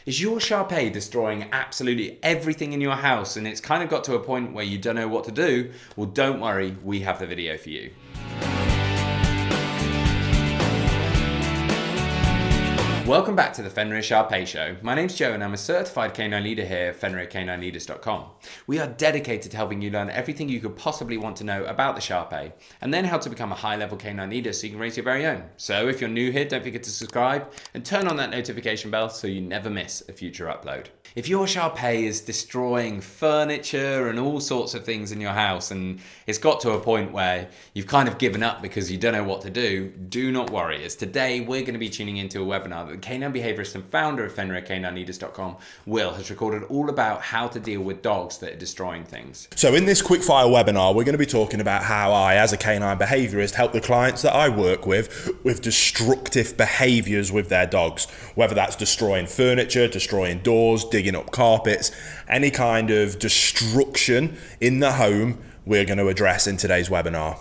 Is your SHAR PEI destroying absolutely everything in your house and it's kind of got to a point where you don't know what to do? Well, don't worry, we have the video for you. Welcome back to the Fenrir SHAR PEI Show. My name's Joe and I'm a certified canine leader here at FenrirCanineLeaders.com. We are dedicated to helping you learn everything you could possibly want to know about the SHAR PEI and then how to become a high-level canine leader so you can raise your very own. So if you're new here, don't forget to subscribe and turn on that notification bell so you never miss a future upload. If your SHAR PEI is destroying furniture and all sorts of things in your house and it's got to a point where you've kind of given up because you don't know what to do not worry, as today we're going to be tuning into a webinar that the canine behaviorist and founder of FenrirCanineLeaders.com, Will, has recorded all about how to deal with dogs that are destroying things. So in this quickfire webinar, we're going to be talking about how I, as a canine behaviorist, help the clients that I work with destructive behaviors with their dogs, whether that's destroying furniture, destroying doors, digging up carpets, any kind of destruction in the home we're going to address in today's webinar.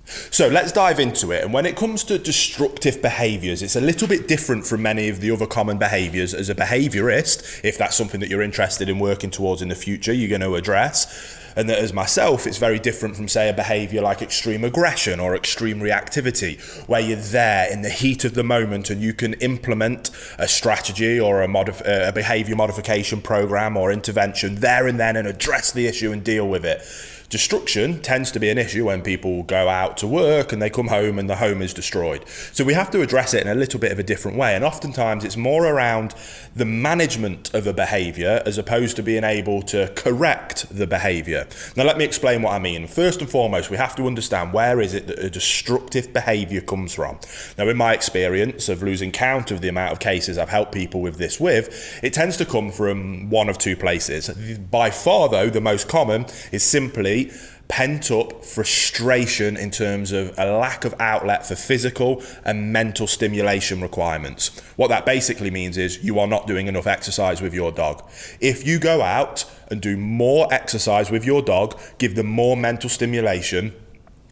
So let's dive into it. And when it comes to destructive behaviors, it's a little bit different from many of the other common behaviors. As a behaviorist, if that's something that you're interested in working towards in the future, you're going to address. And that as myself, it's very different from, say, a behavior like extreme aggression or extreme reactivity, where you're there in the heat of the moment and you can implement a strategy or a behavior modification program or intervention there and then and address the issue and deal with it. Destruction tends to be an issue when people go out to work and they come home and the home is destroyed. So we have to address it in a little bit of a different way. And oftentimes it's more around the management of a behavior as opposed to being able to correct the behavior. Now let me explain what I mean. First and foremost, we have to understand where is it that a destructive behavior comes from. Now in my experience of losing count of the amount of cases I've helped people with this with, it tends to come from one of two places. By far though, the most common is simply pent up frustration in terms of a lack of outlet for physical and mental stimulation requirements. What that basically means is you are not doing enough exercise with your dog. If you go out and do more exercise with your dog, give them more mental stimulation,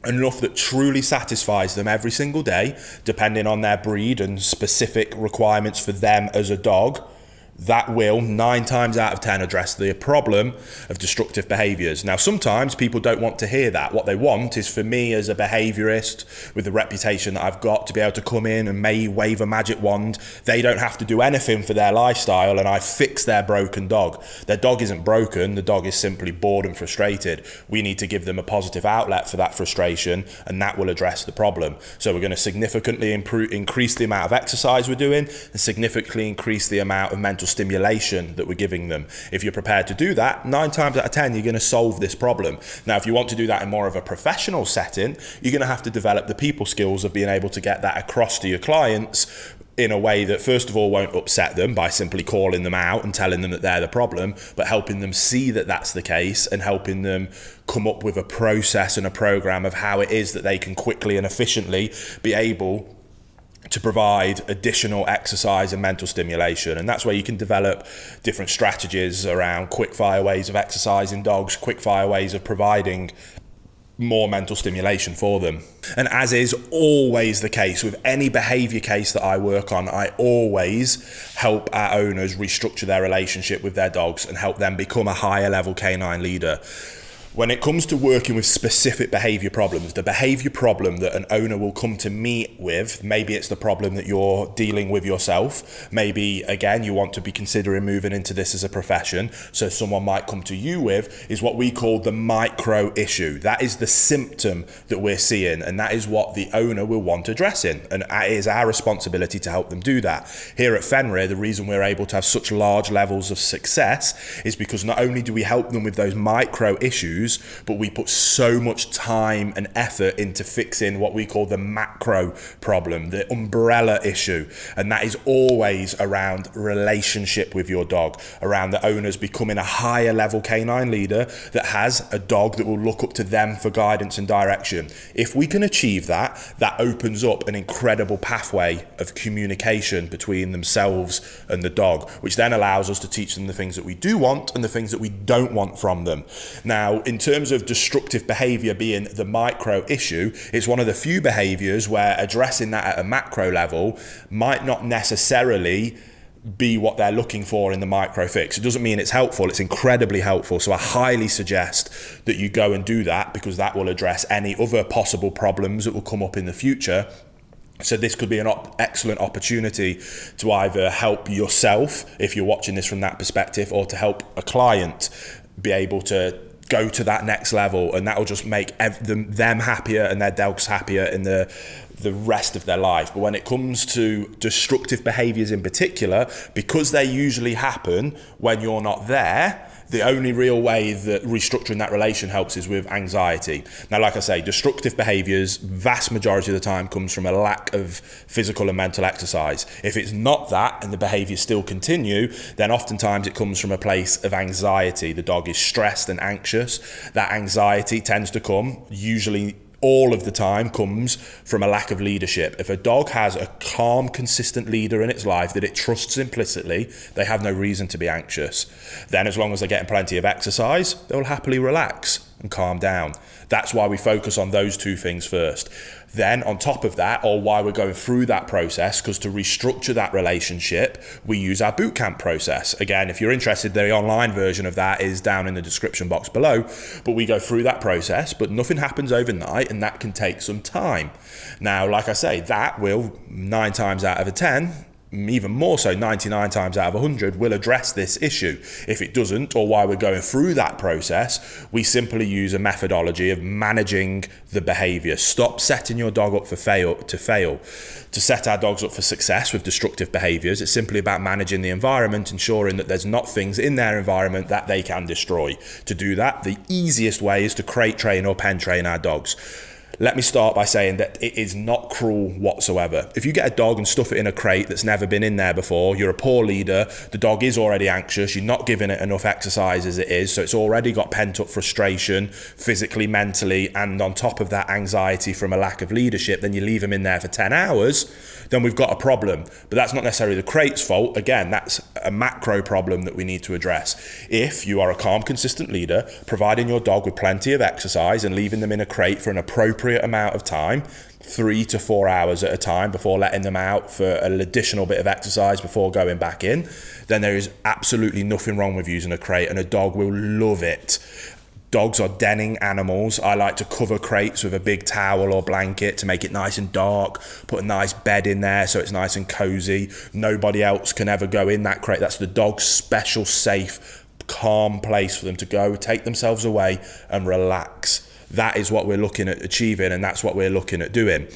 enough that truly satisfies them every single day, depending on their breed and specific requirements for them as a dog, that will 9 times out of 10 address the problem of destructive behaviors. Now, sometimes people don't want to hear that. What they want is for me as a behaviorist with the reputation that I've got to be able to come in and wave a magic wand. They don't have to do anything for their lifestyle and I fix their broken dog. Their dog isn't broken. The dog is simply bored and frustrated. We need to give them a positive outlet for that frustration and that will address the problem. So we're going to significantly increase the amount of exercise we're doing and significantly increase the amount of mental stimulation that we're giving them. If you're prepared to do that, 9 times out of 10, you're going to solve this problem. Now, if you want to do that in more of a professional setting, you're going to have to develop the people skills of being able to get that across to your clients in a way that, first of all, won't upset them by simply calling them out and telling them that they're the problem, but helping them see that that's the case and helping them come up with a process and a program of how it is that they can quickly and efficiently be able to provide additional exercise and mental stimulation. And that's where you can develop different strategies around quick fire ways of exercising dogs, quick fire ways of providing more mental stimulation for them. And as is always the case with any behavior case that I work on, I always help our owners restructure their relationship with their dogs and help them become a higher level canine leader. When it comes to working with specific behavior problems, the behavior problem that an owner will come to me with, maybe it's the problem that you're dealing with yourself. Maybe, again, you want to be considering moving into this as a profession. So someone might come to you with is what we call the micro issue. That is the symptom that we're seeing, and that is what the owner will want addressing. And it is our responsibility to help them do that. Here at Fenrir, the reason we're able to have such large levels of success is because not only do we help them with those micro issues, but we put so much time and effort into fixing what we call the macro problem, the umbrella issue. And that is always around relationship with your dog, around the owners becoming a higher level canine leader that has a dog that will look up to them for guidance and direction. If we can achieve that, that opens up an incredible pathway of communication between themselves and the dog, which then allows us to teach them the things that we do want and the things that we don't want from them. Now, in terms of destructive behavior being the micro issue, it's one of the few behaviors where addressing that at a macro level might not necessarily be what they're looking for in the micro fix. It doesn't mean it's helpful. It's incredibly helpful. So I highly suggest that you go and do that, because that will address any other possible problems that will come up in the future. So this could be an excellent opportunity to either help yourself, if you're watching this from that perspective, or to help a client be able to go to that next level, and that will just make them happier and their dogs happier in the rest of their life. But when it comes to destructive behaviors in particular, because they usually happen when you're not there, the only real way that restructuring that relation helps is with anxiety. Now, like I say, destructive behaviors, vast majority of the time, comes from a lack of physical and mental exercise. If it's not that and the behaviors still continue, then oftentimes it comes from a place of anxiety. The dog is stressed and anxious. That anxiety tends to come, usually all of the time, comes from a lack of leadership. If a dog has a calm, consistent leader in its life that it trusts implicitly, they have no reason to be anxious. Then, as long as they're getting plenty of exercise, they'll happily relax and calm down. That's why we focus on those two things first. Then, on top of that, or why we're going through that process, because to restructure that relationship, we use our bootcamp process. Again, if you're interested, the online version of that is down in the description box below. But we go through that process, but nothing happens overnight, and that can take some time. Now, like I say, that will 9 times out of 10, even more so 99 times out of 100, will address this issue. If it doesn't, or while we're going through that process, we simply use a methodology of managing the behavior. Stop setting your dog up to fail. To set our dogs up for success with destructive behaviors, it's simply about managing the environment, ensuring that there's not things in their environment that they can destroy. To do that, the easiest way is to crate train or pen train our dogs. Let me start by saying that it is not cruel whatsoever. If you get a dog and stuff it in a crate that's never been in there before, you're a poor leader, the dog is already anxious, you're not giving it enough exercise as it is, so it's already got pent-up frustration, physically, mentally, and on top of that, anxiety from a lack of leadership. Then you leave them in there for 10 hours, then we've got a problem. But that's not necessarily the crate's fault. Again, that's a macro problem that we need to address. If you are a calm, consistent leader, providing your dog with plenty of exercise and leaving them in a crate for an appropriate amount of time, 3 to 4 hours at a time, before letting them out for an additional bit of exercise before going back in, then there is absolutely nothing wrong with using a crate, and a dog will love it. Dogs are denning animals. I like to cover crates with a big towel or blanket to make it nice and dark, put a nice bed in there so it's nice and cozy. Nobody else can ever go in that crate. That's the dog's special, safe, calm place for them to go, take themselves away and relax. That is what we're looking at achieving, and that's what we're looking at doing.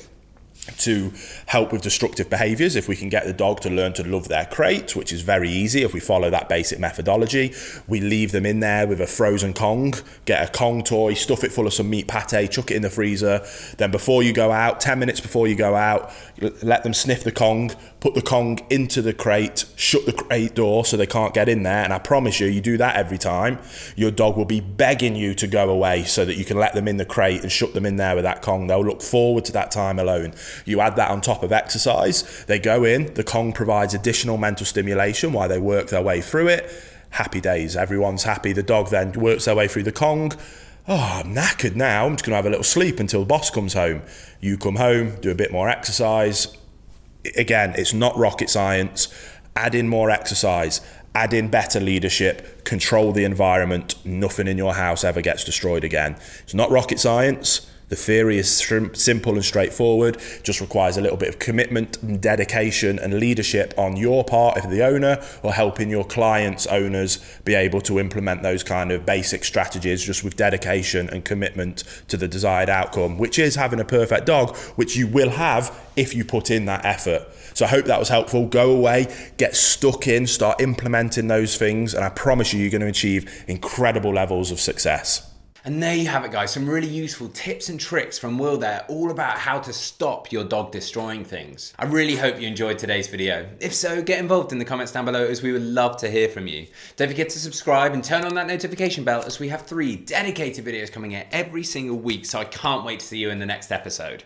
To help with destructive behaviors, if we can get the dog to learn to love their crate, which is very easy if we follow that basic methodology, we leave them in there with a frozen Kong, get a Kong toy, stuff it full of some meat pate, chuck it in the freezer. Then before you go out, 10 minutes before you go out, let them sniff the Kong, put the Kong into the crate, shut the crate door so they can't get in there. And I promise you, you do that every time, your dog will be begging you to go away so that you can let them in the crate and shut them in there with that Kong. They'll look forward to that time alone. You add that on top of exercise, they go in, the Kong provides additional mental stimulation while they work their way through it. Happy days, everyone's happy. The dog then works their way through the Kong. Oh, I'm knackered now, I'm just gonna have a little sleep until the boss comes home. You come home, do a bit more exercise. Again, it's not rocket science. Add in more exercise, add in better leadership, control the environment, nothing in your house ever gets destroyed again. It's not rocket science. The theory is simple and straightforward, just requires a little bit of commitment and dedication and leadership on your part if the owner, or helping your clients' owners be able to implement those kind of basic strategies just with dedication and commitment to the desired outcome, which is having a perfect dog, which you will have if you put in that effort. So I hope that was helpful. Go away, get stuck in, start implementing those things, and I promise you, you're going to achieve incredible levels of success. And there you have it, guys. Some really useful tips and tricks from Will there, all about how to stop your dog destroying things. I really hope you enjoyed today's video. If so, get involved in the comments down below, as we would love to hear from you. Don't forget to subscribe and turn on that notification bell, as we have 3 dedicated videos coming out every single week, so I can't wait to see you in the next episode.